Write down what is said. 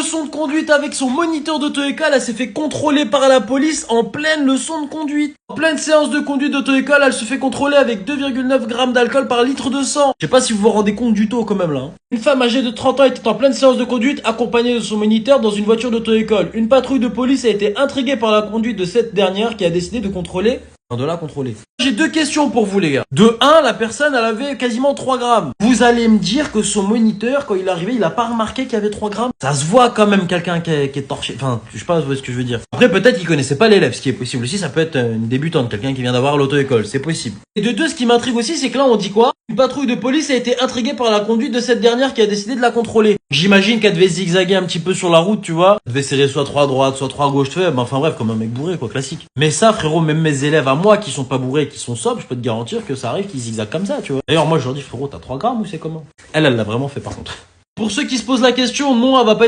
leçon de conduite avec son moniteur d'auto-école, elle s'est fait contrôler par la police en pleine leçon de conduite. En pleine séance de conduite d'auto-école, elle se fait contrôler avec 2,9 grammes d'alcool par litre de sang. Je sais pas si vous vous rendez compte du taux quand même là. Une femme âgée de 30 ans était en pleine séance de conduite accompagnée de son moniteur dans une voiture d'auto-école. Une patrouille de police a été intriguée par la conduite de cette dernière qui a décidé de la contrôler. J'ai deux questions pour vous les gars. De 1, la personne elle avait quasiment 3 grammes. Vous allez me dire que son moniteur, quand il est arrivé, il a pas remarqué qu'il y avait 3 grammes. Ça se voit quand même quelqu'un qui est torché. Enfin, je sais pas ce que je veux dire. Après peut-être qu'il connaissait pas l'élève, ce qui est possible aussi. Ça peut être une débutante, quelqu'un qui vient d'avoir l'auto-école, c'est possible. Et de 2, ce qui m'intrigue aussi, c'est que là on dit quoi? Une patrouille de police a été intriguée par la conduite de cette dernière qui a décidé de la contrôler. J'imagine qu'elle devait zigzaguer un petit peu sur la route, tu vois. Elle devait serrer soit 3 à droite, soit 3 à gauche, enfin bref, comme un mec bourré quoi, classique. Mais ça frérot, même mes élèves à moi qui sont pas bourrés, qui sont sobres, je peux te garantir que ça arrive qu'ils zigzaguent comme ça, tu vois. D'ailleurs moi je leur dis frérot, t'as 3 grammes ou c'est comment? Elle l'a vraiment fait par contre. Pour ceux qui se posent la question, non, elle va pas